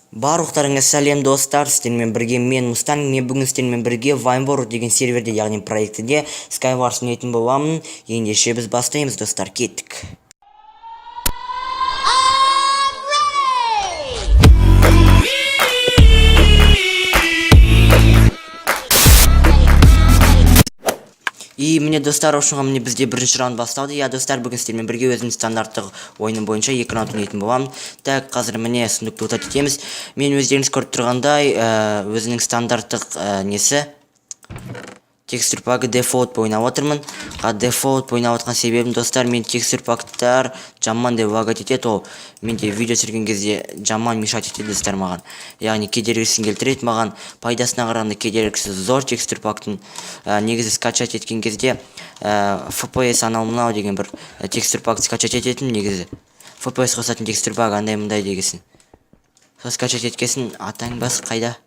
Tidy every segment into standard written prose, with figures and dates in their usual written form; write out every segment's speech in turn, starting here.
Барлықтарыңа сәлем достар, сіздермен бірге мен Мустан, мен бүгін сіздермен бірге Vineworld деген серверде, яғни проектіде Skywars ойнайтын боламын. Ендеше біз бастаймыз достар, кеттік. И міне достар, ошоңа міне бізде бірінші раунд басталды. Я достар, бүгін сіздермен бірге өзімнің стандарттық ойыным бойынша 2 раунд ойнайтын боламын. Так, қазір міне сундукты отат етеміз. Мен өздеріңіз көріп тұрғандай, өзінің стандарттық несі текстур пагы дефолт ойнап отырмын. Дефолт ойнап отқан себебім достар, мен текстур пактар жаман деп лагать етеді. Ол менде видео түсірген кезде жаман мешать етеді достар маған. Яғни кедергісін келтіреді маған. Пайдасына қарағанда кедергісі зор текстур пактың. Негізі скачать еткен кезде FPS анау мынау деген бір текстур пакты скачать ететін негізі. FPS қосатын текстур пак андай мындай дегесін. Сол скачать еткесін атаң бас қайда?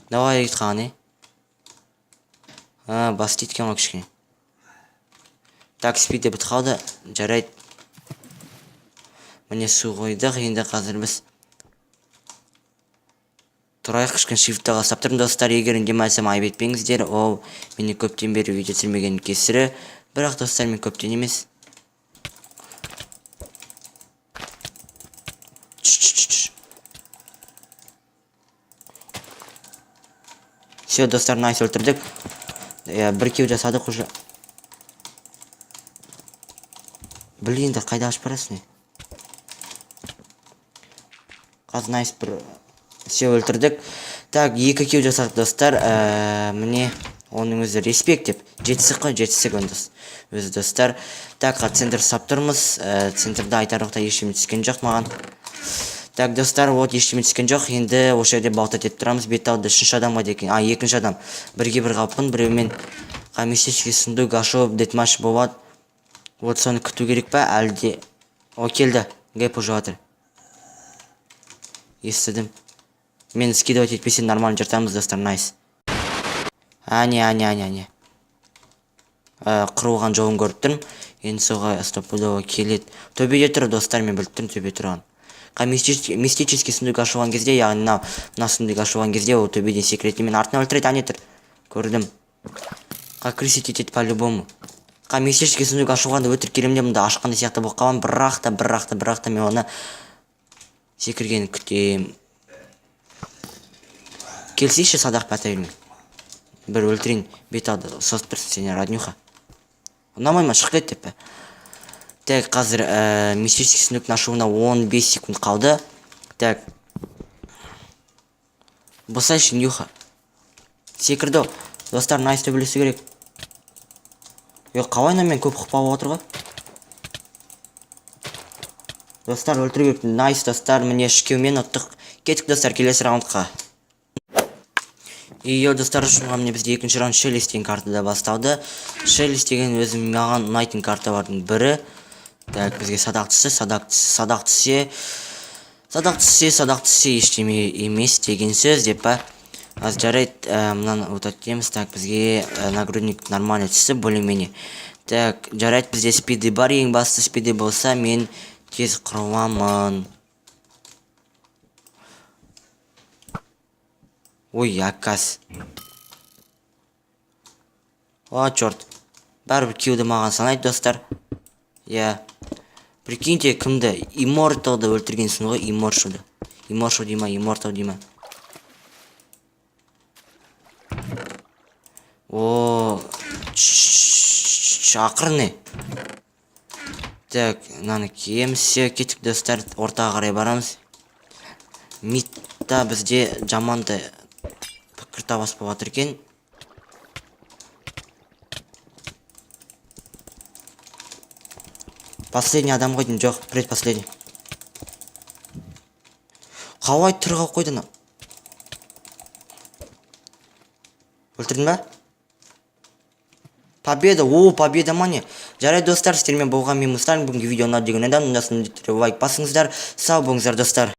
Давай қаны. Бас дейткен ғой кішкене. Так, спиді біт қалды. Жарайды. Міне су қойдық. Енді қазір біз тұрайық, кішкене shift-ті қастап тұрмын достар. Егер үндемесем айып етпеңіздер. Ол мені көптен бері видео түсірмеген кесірі. Бірақ достар, мен көптен емес. Все, достар, найс өлтірдік. Бір кеу жасадық уже. Блин, да қайда ашып барасың? Қазір найс бір. Все, өлтірдік. Так, 2 кеу жасадық достар. Міне оның өзі респект деп. Жетісік қой, жетісік өндіс. Өзі достар. Так, центр сап тұрмыз. Центрда айтарлықта ешеме түскен жоқ маған. Так, достар, вот ешеме түскен жоқ. Енді осы жерде балтат етіп тұрамыз. Бет алды, үшінші адамға декен. Екінші адам. Бірге бір қалпын, біреумен комиссический сундук ашып, детмаш болады. Вот соны күту керек па? Әлде... О, келді. Гэп уже жатыр. Естідім. Мен скидывать етпесен нормально жыртамыз, достар, найс. Не. Қырылған жолын көріп тұрмын. Енді соға стопудово келеді. Төбеде тұр, достар, мен біліп тұрмын төбе тұрған. Мистический сундук ашылған кезде, яғни мына сундук ашылған кезде ол төбеден секретті мен артына өлтіреді, ане тұр. Көрдім. Крысить етеді по-любому. Мистический сундук ашылғанда өтірік керемде мұнда ашқанды сияқты болып қалам. Бірақ та мен оны секіргенін күтем. Келсейші садақ пәтәйілмен. Бір өлтірейін. Бет алды. Созып тұрсын сені, раднюха. Ұнамайма, шық кет деп. Так, қазір мистический сундуктың ашуына 15 секунд қалды. Так. Босайшы, нюха. Секірді. Достар, найс төбелесу керек. Қалайна мен көп құппап отырға? Достар, өлтіру керек. Найс, достар, міне шкеумен ұттық. Кеттік, достар, келесі раундқа. Достар, ұшынға міне бізде екінші раунд Шелест деген картада басталды. Шелест деген өзім маған ұнайтын карталардың бірі. Так, бізге садақ түссе ештеме емес деген сөз деп па. Аз жарайды, мұнан өтат деміз. Так, бізге нагрудник нормально түсі, более-менее. Так, жарайды, бізде спиді бар. Ең басты спиді болса, мен тез қырыламын. Ой, акас. О, чорт. Бәрібір кеуді маған санайды, достар. Прикиньте, кімді? Имморталды өлтіргенсің ғой, Имморшуды. Иммортал дейма. О, ақырны. Так, мынаны киеміз. Кеттік, достар, ортаға қарай барамыз. Мидта бізде жаманды пікірта басып жатыр екен. Последний адам қойдың, жоқ, предпоследний. Қалай тұрға қойдың? Өлтірдің ба? Победа, победа мане. Жарайды, достар, сіздермен болған мен Мустан. Бүгінгі видеоны деген адам, лайк басыңыздар. Сау болыңыздар, достар.